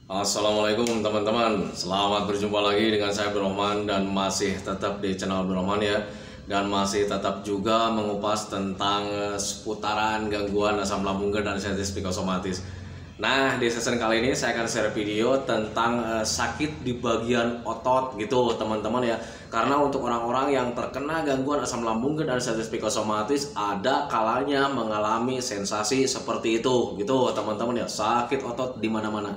Assalamualaikum teman-teman, selamat berjumpa lagi dengan saya Abdurrahman dan masih tetap di channel Abdurrahman ya. Dan masih tetap juga mengupas tentang seputaran gangguan asam lambung dan sensitif psikosomatis. Nah, di season kali ini saya akan share video tentang sakit di bagian otot gitu teman-teman ya. Karena untuk orang-orang yang terkena gangguan asam lambung dan sensitif psikosomatis ada kalanya mengalami sensasi seperti itu gitu teman-teman ya, sakit otot di mana-mana.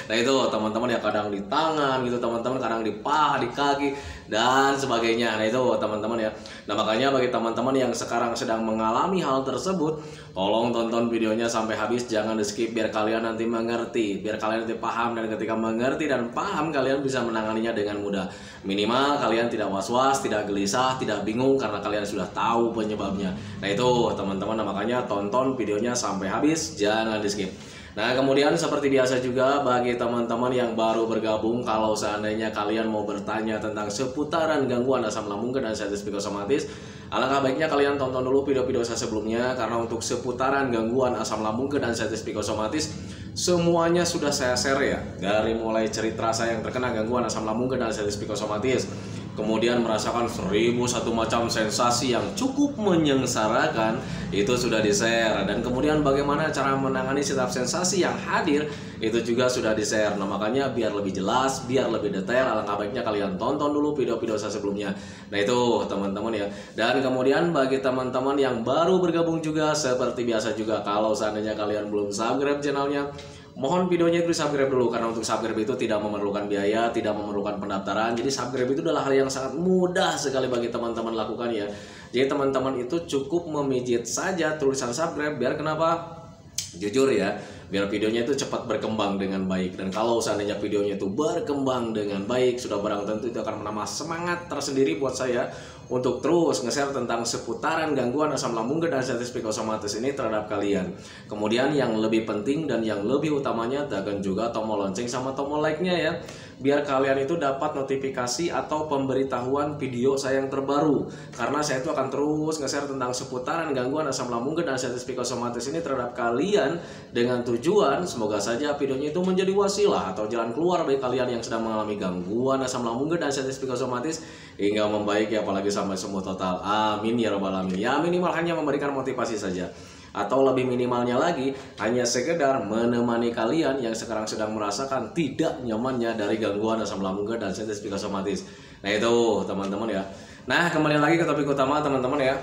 Nah itu teman-teman ya, kadang di tangan gitu teman-teman, kadang di paha, di kaki dan sebagainya. Nah itu teman-teman ya. Nah makanya bagi teman-teman yang sekarang sedang mengalami hal tersebut, tolong tonton videonya sampai habis, jangan di skip biar kalian nanti mengerti, biar kalian nanti paham, dan ketika mengerti dan paham kalian bisa menanganinya dengan mudah. Minimal kalian tidak was-was, tidak gelisah, tidak bingung karena kalian sudah tahu penyebabnya. Nah itu teman-teman, makanya tonton videonya sampai habis, jangan di skip. Nah kemudian seperti biasa juga bagi teman-teman yang baru bergabung, kalau seandainya kalian mau bertanya tentang seputaran gangguan asam lambung dan sensitif psikosomatis, alangkah baiknya kalian tonton dulu video-video saya sebelumnya. Karena untuk seputaran gangguan asam lambung dan sensitif psikosomatis semuanya sudah saya share ya, dari mulai cerita saya yang terkena gangguan asam lambung dan sensitif psikosomatis, kemudian merasakan 1001 macam sensasi yang cukup menyengsarakan, itu sudah di-share. Dan kemudian bagaimana cara menangani setiap sensasi yang hadir, itu juga sudah di-share. Nah makanya biar lebih jelas, biar lebih detail, alangkah baiknya kalian tonton dulu video-video saya sebelumnya. Nah itu teman-teman ya. Dan kemudian bagi teman-teman yang baru bergabung juga, seperti biasa juga, kalau seandainya kalian belum subscribe channelnya, mohon videonya itu di subscribe dulu. Karena untuk subscribe itu tidak memerlukan biaya, tidak memerlukan pendaftaran. Jadi subscribe itu adalah hal yang sangat mudah sekali bagi teman-teman lakukan ya. Jadi teman-teman itu cukup memijit saja tulisan subscribe. Biar kenapa? Jujur ya, biar videonya itu cepat berkembang dengan baik. Dan kalau seandainya videonya itu berkembang dengan baik, sudah barang tentu itu akan menambah semangat tersendiri buat saya untuk terus nge-share tentang seputaran gangguan asam lambung dan sensitif psikosomatis ini terhadap kalian. Kemudian yang lebih penting dan yang lebih utamanya, tekan juga tombol lonceng sama tombol like-nya ya, biar kalian itu dapat notifikasi atau pemberitahuan video saya yang terbaru. Karena saya itu akan terus nge-share tentang seputaran gangguan asam lambung dan sensitif psikosomatis ini terhadap kalian, dengan tujuan semoga saja videonya itu menjadi wasilah atau jalan keluar bagi kalian yang sedang mengalami gangguan asam lambung dan sensitif psikosomatis hingga membaik ya, apalagi sampai sembuh total. Amin ya rabbal alamin. Ya minimal hanya memberikan motivasi saja, atau lebih minimalnya lagi hanya sekedar menemani kalian yang sekarang sedang merasakan tidak nyamannya dari gangguan asam lambung dan sensitif psikosomatis. Nah itu teman-teman ya. Nah kembali lagi ke topik utama teman-teman ya.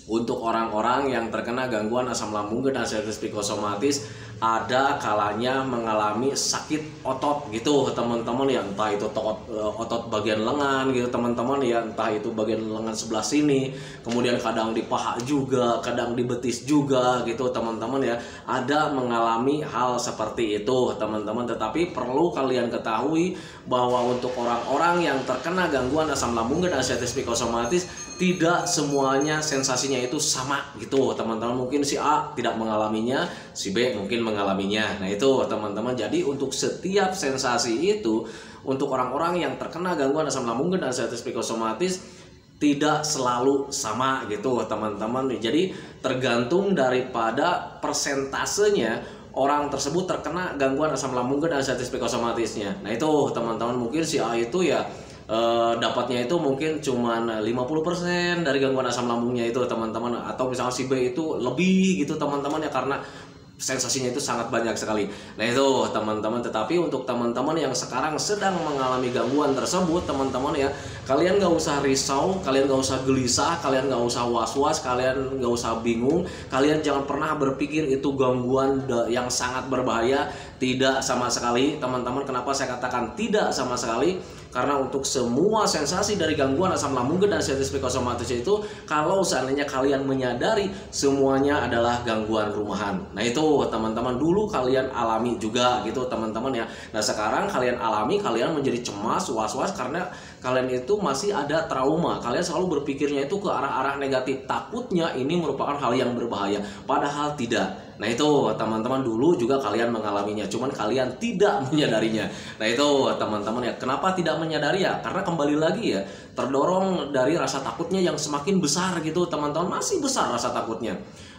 Untuk orang-orang yang terkena gangguan asam lambung dan sensitif psikosomatis, ada kalanya mengalami sakit otot gitu teman-teman ya, entah itu otot bagian lengan gitu teman-teman ya, entah itu bagian lengan sebelah sini, kemudian kadang di paha juga, kadang di betis juga gitu teman-teman ya, ada mengalami hal seperti itu teman-teman. Tetapi perlu kalian ketahui bahwa untuk orang-orang yang terkena gangguan asam lambung dan sensitif psikosomatis, tidak semuanya sensasinya itu sama gitu teman-teman. Mungkin si A tidak mengalaminya, si B mungkin mengalaminya. Nah itu teman-teman, jadi untuk setiap sensasi itu, untuk orang-orang yang terkena gangguan asam lambung dan sensitif psikosomatis tidak selalu sama gitu teman-teman. Jadi tergantung daripada persentasenya orang tersebut terkena gangguan asam lambung dan sensitif psikosomatisnya. Nah itu teman-teman, mungkin si A itu ya dapatnya itu mungkin cuman 50% dari gangguan asam lambungnya itu teman-teman, atau misalnya si B itu lebih gitu teman-teman ya, karena sensasinya itu sangat banyak sekali. Nah itu teman-teman. Tetapi untuk teman-teman yang sekarang sedang mengalami gangguan tersebut teman-teman ya, kalian gak usah risau, kalian gak usah gelisah, kalian gak usah was-was, kalian gak usah bingung, kalian jangan pernah berpikir itu gangguan yang sangat berbahaya. Tidak sama sekali teman-teman. Kenapa saya katakan tidak sama sekali? Karena untuk semua sensasi dari gangguan asam lambung dan sensitif psikosomatis itu, kalau seandainya kalian menyadari semuanya adalah gangguan rumahan. Nah itu teman-teman, dulu kalian alami juga gitu teman-teman ya. Nah sekarang kalian alami, kalian menjadi cemas, was-was karena kalian itu masih ada trauma. Kalian selalu berpikirnya itu ke arah-arah negatif, takutnya ini merupakan hal yang berbahaya, padahal tidak. Nah itu teman-teman, dulu juga kalian mengalaminya, cuman kalian tidak menyadarinya. Nah itu teman-teman ya, kenapa tidak menyadari ya? Karena kembali lagi ya, terdorong dari rasa takutnya yang semakin besar gitu teman-teman, masih besar rasa takutnya.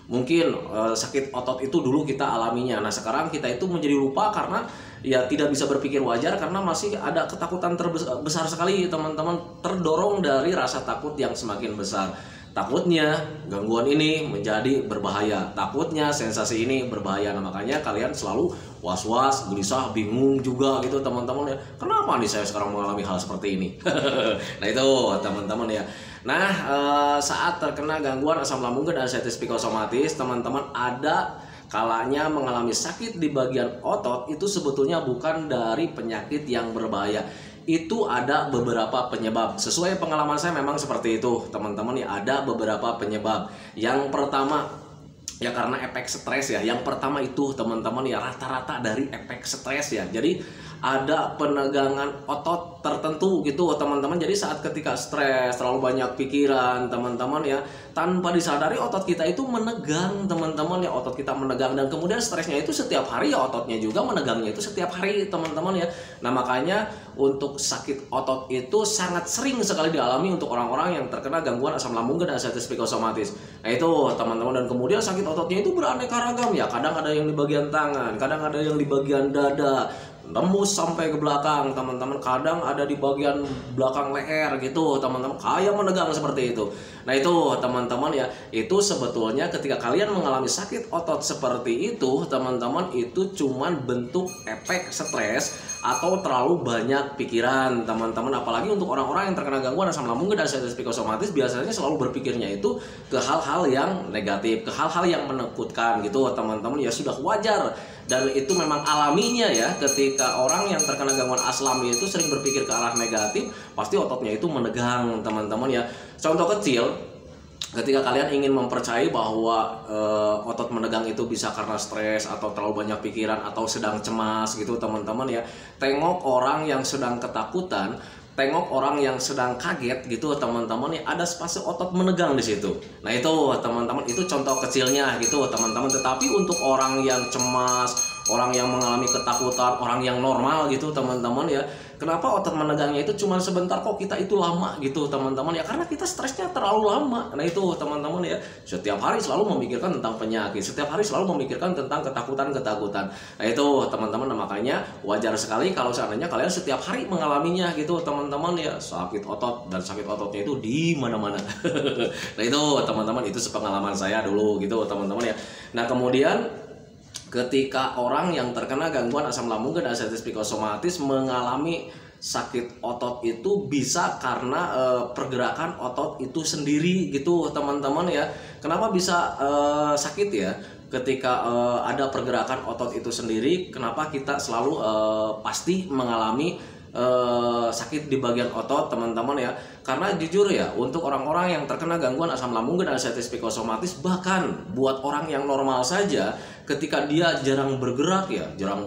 mungkin sakit otot itu dulu kita alaminya. Nah sekarang kita itu menjadi lupa karena ya tidak bisa berpikir wajar karena masih ada ketakutan besar sekali teman-teman, terdorong dari rasa takut yang semakin besar. Takutnya gangguan ini menjadi berbahaya, takutnya sensasi ini berbahaya. Nah makanya kalian selalu was-was, gelisah, bingung juga gitu teman-teman ya. Kenapa nih saya sekarang mengalami hal seperti ini? Nah itu teman-teman ya. Nah saat terkena gangguan asam lambung dan ascites psikosomatis, teman-teman ada kalanya mengalami sakit di bagian otot itu sebetulnya bukan dari penyakit yang berbahaya. Itu ada beberapa penyebab. Sesuai pengalaman saya memang seperti itu teman-teman ya, ada beberapa penyebab. Yang pertama ya karena efek stres ya. Yang pertama itu teman-teman ya rata-rata dari efek stres ya. Jadi ada penegangan otot tertentu gitu teman-teman. Jadi saat ketika stres, terlalu banyak pikiran teman-teman ya, tanpa disadari otot kita itu menegang teman-teman ya, otot kita menegang, dan kemudian stresnya itu setiap hari ya, ototnya juga menegangnya itu setiap hari teman-teman ya. Nah makanya untuk sakit otot itu sangat sering sekali dialami untuk orang-orang yang terkena gangguan asam lambung dan ascites psikosomatis. Nah itu teman-teman, dan kemudian sakit ototnya itu beraneka ragam ya, kadang ada yang di bagian tangan, kadang ada yang di bagian dada, tembus sampai ke belakang teman-teman, kadang ada di bagian belakang leher gitu teman-teman, kayak menegang seperti itu. Nah itu teman-teman ya, itu sebetulnya ketika kalian mengalami sakit otot seperti itu teman-teman, itu cuman bentuk efek stres atau terlalu banyak pikiran teman-teman. Apalagi untuk orang-orang yang terkena gangguan asam lambung dan ascites psikosomatis, biasanya selalu berpikirnya itu ke hal-hal yang negatif, ke hal-hal yang menakutkan gitu teman-teman. Ya sudah wajar, dan itu memang alaminya ya, ketika orang yang terkena gangguan asam itu sering berpikir ke arah negatif, pasti ototnya itu menegang teman-teman ya. Contoh kecil, ketika kalian ingin mempercayai bahwa otot menegang itu bisa karena stres atau terlalu banyak pikiran atau sedang cemas gitu teman-teman ya, tengok orang yang sedang ketakutan, tengok orang yang sedang kaget gitu teman-teman ya, ada spase otot menegang di situ. Nah itu teman-teman, itu contoh kecilnya gitu teman-teman. Tetapi untuk orang yang cemas, orang yang mengalami ketakutan, orang yang normal gitu teman-teman ya, kenapa otot menegangnya itu cuma sebentar, kok kita itu lama gitu teman-teman ya, karena kita stresnya terlalu lama. Nah itu teman-teman ya, setiap hari selalu memikirkan tentang penyakit, setiap hari selalu memikirkan tentang ketakutan-ketakutan. Nah itu teman-teman, nah, makanya wajar sekali kalau seandainya kalian setiap hari mengalaminya gitu teman-teman ya, sakit otot, dan sakit ototnya itu di mana-mana. Nah itu teman-teman, itu sepengalaman saya dulu gitu teman-teman ya. Nah kemudian ketika orang yang terkena gangguan asam lambung dan ascites psikosomatis mengalami sakit otot itu bisa karena pergerakan otot itu sendiri gitu teman-teman ya. Kenapa bisa sakit ya? Ketika ada pergerakan otot itu sendiri, kenapa kita selalu pasti mengalami sakit di bagian otot teman-teman ya? Karena jujur ya, untuk orang-orang yang terkena gangguan asam lambung dan ascites psikosomatis, bahkan buat orang yang normal saja, ketika dia jarang bergerak ya, jarang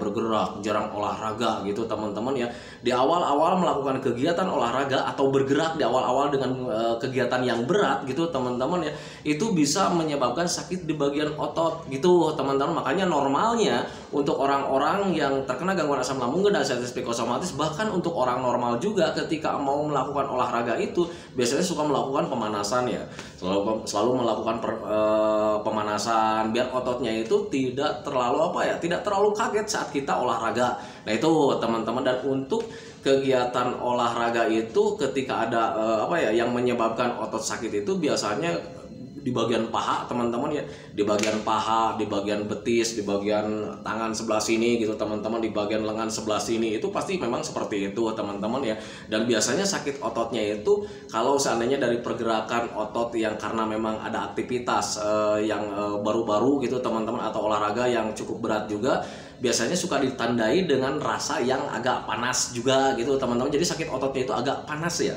olahraga gitu teman-teman ya, di awal-awal melakukan kegiatan olahraga atau bergerak di awal-awal dengan kegiatan yang berat gitu teman-teman ya, itu bisa menyebabkan sakit di bagian otot gitu teman-teman. Makanya normalnya untuk orang-orang yang terkena gangguan asam lambung dan ascites psikosomatis, bahkan untuk orang normal juga, ketika mau melakukan olahraga itu biasanya suka melakukan pemanasan ya, selalu melakukan pemanasan biar ototnya itu tidak terlalu kaget saat kita olahraga. Nah itu teman-teman, dan untuk kegiatan olahraga itu ketika ada yang menyebabkan otot sakit itu biasanya di bagian paha teman-teman ya, di bagian paha, di bagian betis, di bagian tangan sebelah sini gitu teman-teman, di bagian lengan sebelah sini, itu pasti memang seperti itu teman-teman ya. Dan biasanya sakit ototnya itu kalau seandainya dari pergerakan otot yang karena memang ada aktivitas yang baru-baru gitu teman-teman, atau olahraga yang cukup berat juga, biasanya suka ditandai dengan rasa yang agak panas juga gitu teman-teman. Jadi sakit ototnya itu agak panas ya.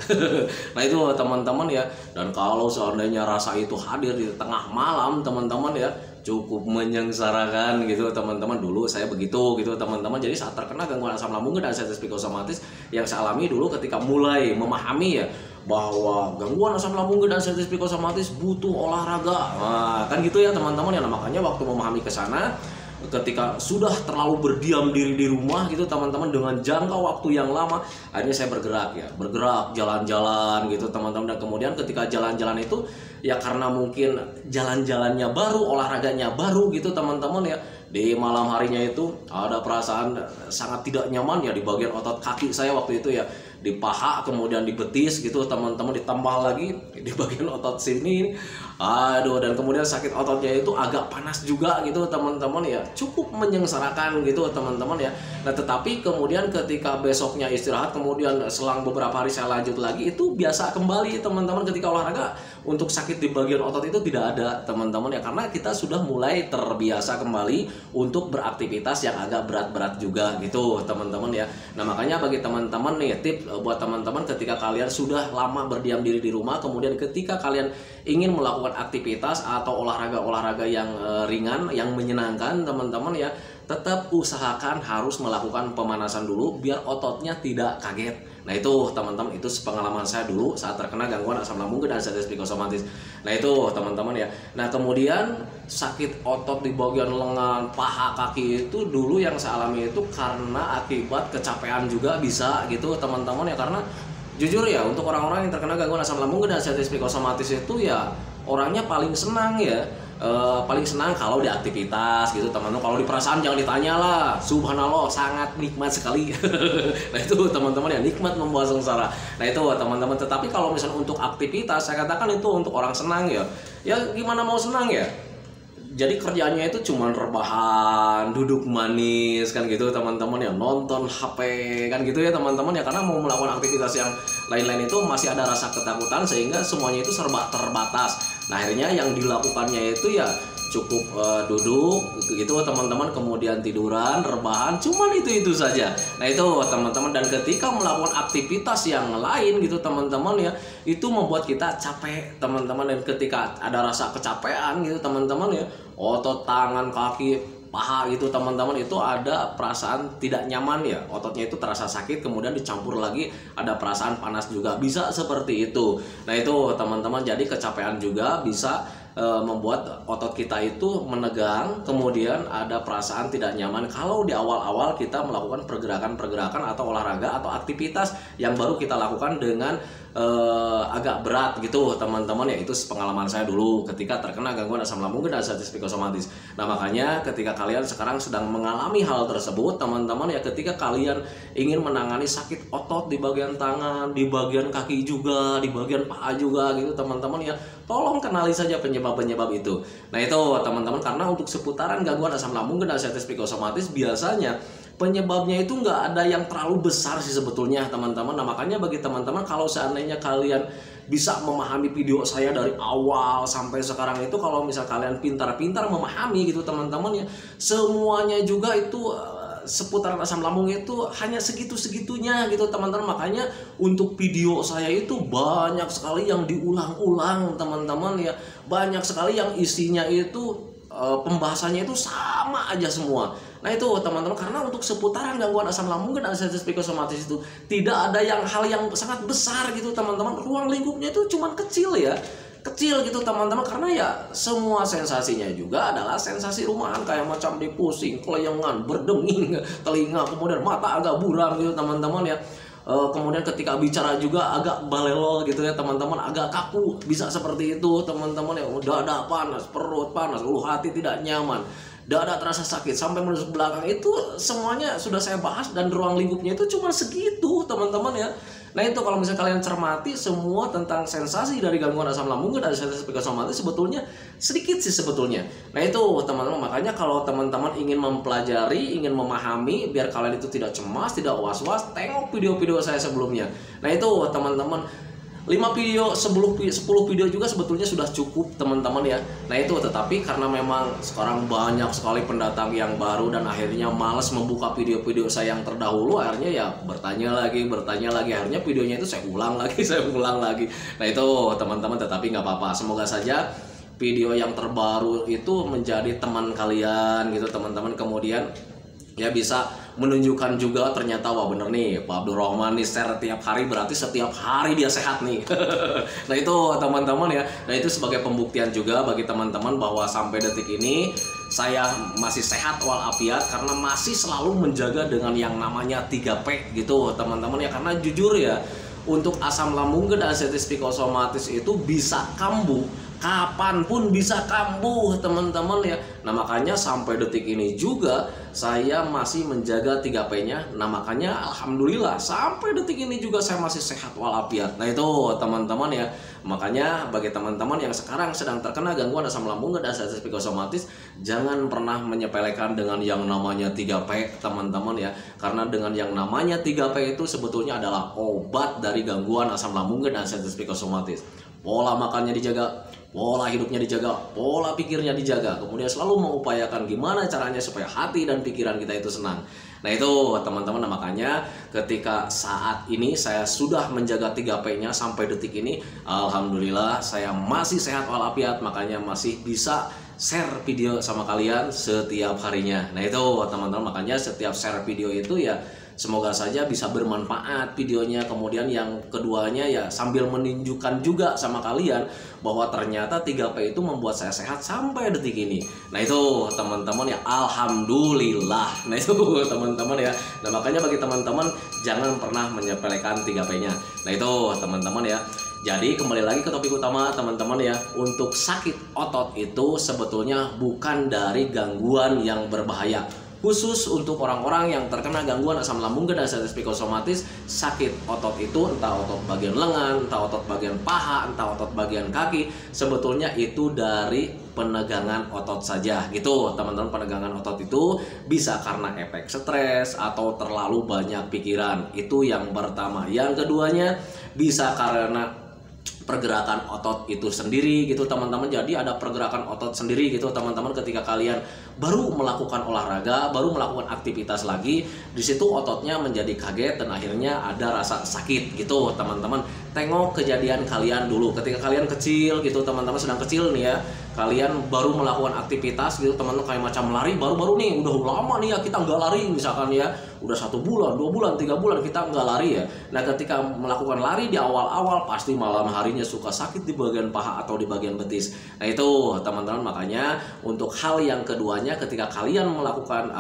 Nah itu teman-teman ya. Dan kalau seandainya rasa itu hadir di tengah malam teman-teman ya, cukup menyengsarakan gitu teman-teman. Dulu saya begitu gitu teman-teman. Jadi saat terkena gangguan asam lambung dan ascites psikosomatis, yang saya alami dulu ketika mulai memahami ya bahwa gangguan asam lambung dan ascites psikosomatis butuh olahraga. Nah, kan gitu ya teman-teman ya. Nah, makanya waktu memahami ke sana, ketika sudah terlalu berdiam diri di rumah gitu teman-teman dengan jangka waktu yang lama, akhirnya saya bergerak jalan-jalan gitu teman-teman. Dan kemudian ketika jalan-jalan itu ya karena mungkin jalan-jalannya baru, olahraganya baru gitu teman-teman ya, di malam harinya itu ada perasaan sangat tidak nyaman ya di bagian otot kaki saya waktu itu ya, di paha kemudian di betis gitu teman-teman, ditambah lagi di bagian otot sini, aduh, dan kemudian sakit ototnya itu agak panas juga gitu teman-teman ya, cukup menyengsarakan gitu teman-teman ya. Nah tetapi kemudian ketika besoknya istirahat, kemudian selang beberapa hari saya lanjut lagi, itu biasa kembali teman-teman. Ketika olahraga untuk sakit di bagian otot itu tidak ada teman-teman ya, karena kita sudah mulai terbiasa kembali untuk beraktivitas yang agak berat-berat juga gitu teman-teman ya. Nah makanya bagi teman-teman nih tips buat teman-teman, ketika kalian sudah lama berdiam diri di rumah, kemudian ketika kalian ingin melakukan aktivitas atau olahraga-olahraga yang ringan, yang menyenangkan teman-teman ya, tetap usahakan harus melakukan pemanasan dulu biar ototnya tidak kaget. Nah itu teman-teman, itu pengalaman saya dulu saat terkena gangguan asam lambung dan diabetes psikosomatis. Nah itu teman-teman ya. Nah kemudian sakit otot di bagian lengan, paha, kaki itu dulu yang saya alami itu karena akibat kecapean juga bisa gitu teman-teman ya. Karena jujur ya, untuk orang-orang yang terkena gangguan asam lambung dan diabetes psikosomatis itu ya orangnya paling senang ya, paling senang kalau di aktivitas gitu teman-teman. Kalau di perasaan jangan ditanya lah, subhanallah sangat nikmat sekali. Nah itu teman-teman ya, nikmat membawa sengsara. Nah itu teman-teman. Tetapi kalau misalnya untuk aktivitas, saya katakan itu untuk orang senang ya, ya gimana mau senang ya. Jadi kerjanya itu cuman rebahan, duduk manis kan gitu teman-teman ya, nonton HP kan gitu ya teman-teman ya. Karena mau melakukan aktivitas yang lain-lain itu masih ada rasa ketakutan, sehingga semuanya itu serba terbatas. Nah akhirnya yang dilakukannya itu ya cukup duduk gitu teman-teman, kemudian tiduran, rebahan, cuman itu saja. Nah itu teman-teman. Dan ketika melakukan aktivitas yang lain gitu teman-teman ya, itu membuat kita capek teman-teman. Dan ketika ada rasa kecapean gitu teman-teman ya, otot tangan, kaki, paha gitu teman-teman, itu ada perasaan tidak nyaman ya, ototnya itu terasa sakit, kemudian dicampur lagi ada perasaan panas juga, bisa seperti itu. Nah itu teman-teman, jadi kecapean juga bisa membuat otot kita itu menegang, kemudian ada perasaan tidak nyaman kalau di awal-awal kita melakukan pergerakan-pergerakan atau olahraga atau aktivitas yang baru kita lakukan dengan agak berat gitu teman-teman ya. Itu pengalaman saya dulu ketika terkena gangguan asam lambung dan diabetes psikosomatis. Nah makanya ketika kalian sekarang sedang mengalami hal tersebut teman-teman ya, ketika kalian ingin menangani sakit otot di bagian tangan, di bagian kaki juga, di bagian paha juga gitu teman-teman ya, tolong kenali saja penyebab itu. Nah itu teman-teman, karena untuk seputaran gangguan asam lambung dan diabetes psikosomatis biasanya penyebabnya itu nggak ada yang terlalu besar sih sebetulnya teman-teman. Nah makanya bagi teman-teman, kalau seandainya kalian bisa memahami video saya dari awal sampai sekarang itu, kalau misal kalian pintar-pintar memahami gitu teman-teman ya, semuanya juga itu seputaran asam lambung itu hanya segitu-segitunya gitu teman-teman. Makanya untuk video saya itu banyak sekali yang diulang-ulang teman-teman ya, banyak sekali yang isinya itu pembahasannya itu sama aja semua. Nah itu teman-teman, karena untuk seputaran gangguan asam lambung dan diabetes psikosomatis itu tidak ada hal yang sangat besar gitu teman-teman. Ruang lingkupnya itu cuman kecil ya, kecil gitu teman-teman. Karena ya semua sensasinya juga adalah sensasi rumahan, kayak macam dipusing, kelayangan, berdenging telinga, kemudian mata agak buram gitu teman-teman ya. Kemudian ketika bicara juga agak balelo gitu ya teman-teman, agak kaku, bisa seperti itu teman-teman ya. Dada panas, perut panas, ulu hati tidak nyaman, dada terasa sakit sampai menusuk belakang, itu semuanya sudah saya bahas, dan ruang lingkupnya itu cuma segitu teman-teman ya. Nah itu kalau misalnya kalian cermati semua tentang sensasi dari gangguan asam lambung dan diabetes psikosomatis, sebetulnya sedikit sih sebetulnya. Nah itu teman-teman, makanya kalau teman-teman ingin mempelajari, ingin memahami biar kalian itu tidak cemas, tidak was-was, tengok video-video saya sebelumnya. Nah itu teman-teman, 5 video, 10 video juga sebetulnya sudah cukup teman-teman ya. Nah itu, tetapi karena memang sekarang banyak sekali pendatang yang baru dan akhirnya malas membuka video-video saya yang terdahulu, akhirnya ya bertanya lagi, akhirnya videonya itu saya ulang lagi. Nah itu teman-teman, tetapi nggak apa-apa, semoga saja video yang terbaru itu menjadi teman kalian gitu teman-teman, kemudian ya bisa menunjukkan juga ternyata wah bener nih Pak Abdul Rahman nih share tiap hari, berarti setiap hari dia sehat nih. Nah itu teman-teman ya. Nah itu sebagai pembuktian juga bagi teman-teman bahwa sampai detik ini saya masih sehat walafiat karena masih selalu menjaga dengan yang namanya 3P gitu teman-teman ya. Karena jujur ya, untuk asam lambung dan artritis psikosomatis itu bisa kambuh, kapanpun bisa kambuh teman-teman ya. Nah makanya sampai detik ini juga saya masih menjaga 3P-nya. Nah makanya alhamdulillah sampai detik ini juga saya masih sehat walafiat. Nah itu teman-teman ya. Makanya bagi teman-teman yang sekarang sedang terkena gangguan asam lambung dan artritis psikosomatis, jangan pernah menyepelekan dengan yang namanya 3P teman-teman ya. Karena dengan yang namanya 3P itu sebetulnya adalah obat dari gangguan asam lambung dan artritis psikosomatis. Pola makannya dijaga, pola hidupnya dijaga, pola pikirnya dijaga, kemudian selalu mengupayakan gimana caranya supaya hati dan pikiran kita itu senang. Nah itu teman-teman, nah, makanya ketika saat ini saya sudah menjaga 3P-nya sampai detik ini, alhamdulillah saya masih sehat walafiat, makanya masih bisa share video sama kalian setiap harinya. Nah itu teman-teman, makanya setiap share video itu ya semoga saja bisa bermanfaat videonya. Kemudian yang keduanya ya sambil menunjukkan juga sama kalian bahwa ternyata 3P itu membuat saya sehat sampai detik ini. Nah itu teman-teman ya, alhamdulillah. Nah itu teman-teman ya. Nah makanya bagi teman-teman jangan pernah menyepelekan 3P-nya. Nah itu teman-teman ya. Jadi kembali lagi ke topik utama teman-teman ya. Untuk sakit otot itu sebetulnya bukan dari gangguan yang berbahaya. Khusus untuk orang-orang yang terkena gangguan asam lambung dan artritis psikosomatis, sakit otot itu entah otot bagian lengan, entah otot bagian paha, entah otot bagian kaki, sebetulnya itu dari penegangan otot saja gitu teman-teman. Penegangan otot itu bisa karena efek stres atau terlalu banyak pikiran, itu yang pertama. Yang keduanya bisa karena pergerakan otot itu sendiri gitu teman-teman. Jadi ada pergerakan otot sendiri gitu teman-teman. Ketika kalian baru melakukan olahraga, baru melakukan aktivitas lagi, di situ ototnya menjadi kaget dan akhirnya ada rasa sakit gitu teman-teman. Tengok kejadian kalian dulu ketika kalian kecil gitu teman-teman, sedang kecil nih ya, kalian baru melakukan aktivitas gitu teman-teman, kayak macam lari, baru-baru nih udah lama nih ya kita nggak lari misalkan ya, udah 1 bulan, 2 bulan, 3 bulan kita nggak lari ya. Nah ketika melakukan lari di awal-awal pasti malam harinya suka sakit di bagian paha atau di bagian betis. Nah itu teman-teman, makanya untuk hal yang keduanya ketika kalian melakukan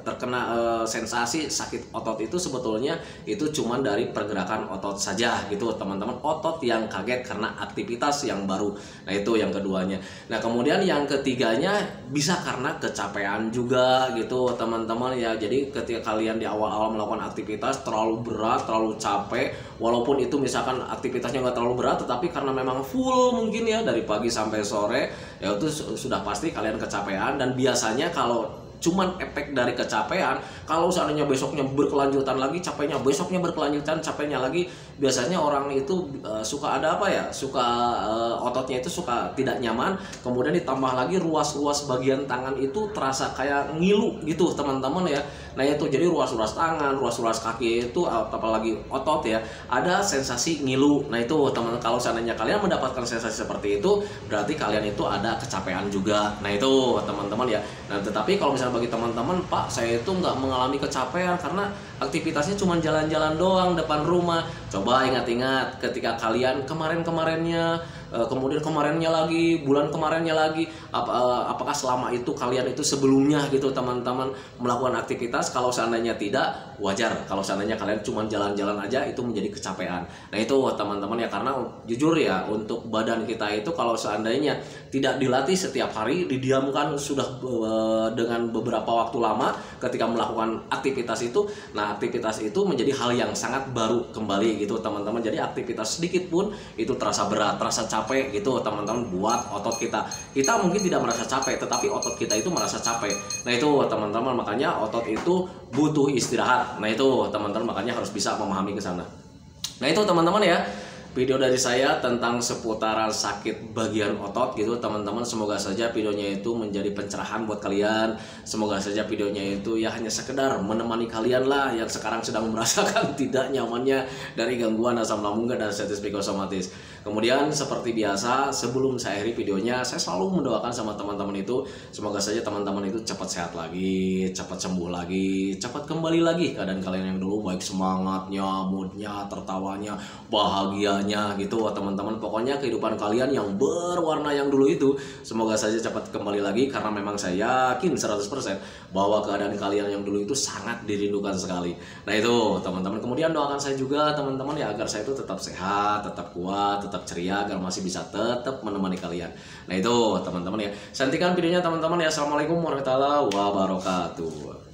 terkena sensasi sakit otot itu sebetulnya itu cuman dari pergerakan otot saja gitu teman-teman, otot yang kaget karena aktivitas yang baru. Nah itu yang keduanya. Nah kemudian yang ketiganya bisa karena kecapean juga gitu teman-teman ya. Jadi ketika kalian di awal-awal melakukan aktivitas terlalu berat, terlalu capek, walaupun itu misalkan aktivitasnya nggak terlalu berat, tetapi karena memang full mungkin ya dari pagi sampai sore, ya itu sudah pasti kalian kecapean. Dan biasanya kalau cuman efek dari kecapean, kalau seandainya besoknya berkelanjutan lagi capeknya, besoknya berkelanjutan capeknya lagi, biasanya orang itu suka ada ototnya itu suka tidak nyaman, kemudian ditambah lagi ruas-ruas bagian tangan itu terasa kayak ngilu gitu teman-teman ya. Nah itu jadi ruas-ruas tangan, ruas-ruas kaki itu apalagi otot ya, ada sensasi ngilu. Nah itu teman-teman, kalau seandainya kalian mendapatkan sensasi seperti itu, berarti kalian itu ada kecapean juga. Nah itu teman-teman ya. Nah tetapi kalau misalnya bagi teman-teman, Pak saya itu nggak mengalami kecapean karena aktivitasnya cuma jalan-jalan doang depan rumah. Coba ingat-ingat ketika kalian kemarin-kemarinnya, kemudian kemarinnya lagi, bulan kemarinnya lagi, apakah selama itu kalian itu sebelumnya gitu teman-teman melakukan aktivitas? Kalau seandainya tidak, wajar. Kalau seandainya kalian cuma jalan-jalan aja, itu menjadi kecapean. Nah itu teman-teman ya, karena jujur ya, untuk badan kita itu kalau seandainya tidak dilatih setiap hari, didiamkan sudah dengan beberapa waktu lama ketika melakukan aktivitas itu, nah aktivitas itu menjadi hal yang sangat baru kembali gitu teman-teman. Jadi aktivitas sedikit pun itu terasa berat, terasa capek gitu teman-teman buat otot kita. Kita mungkin tidak merasa capek, tetapi otot kita itu merasa capek. Nah itu teman-teman, makanya otot itu butuh istirahat. Nah itu teman-teman, makanya harus bisa memahami ke sana. Nah itu teman-teman ya, video dari saya tentang seputaran sakit bagian otot gitu teman-teman. Semoga saja videonya itu menjadi pencerahan buat kalian. Semoga saja videonya itu ya hanya sekedar menemani kalian lah yang sekarang sedang merasakan tidak nyamannya dari gangguan asam lambung dan artritis psikosomatis. Kemudian seperti biasa, sebelum saya akhiri videonya, saya selalu mendoakan sama teman-teman itu, semoga saja teman-teman itu cepat sehat lagi, cepat sembuh lagi, cepat kembali lagi keadaan kalian yang dulu, baik semangatnya, moodnya, tertawanya, bahagianya gitu teman-teman. Pokoknya kehidupan kalian yang berwarna yang dulu itu semoga saja cepat kembali lagi, karena memang saya yakin 100% bahwa keadaan kalian yang dulu itu sangat dirindukan sekali. Nah itu teman-teman, kemudian doakan saya juga teman-teman ya, agar saya itu tetap sehat, tetap kuat, tetap ceria, agar masih bisa tetap menemani kalian. Nah itu teman-teman ya, saya hentikan videonya teman-teman ya. Assalamualaikum warahmatullahi wabarakatuh.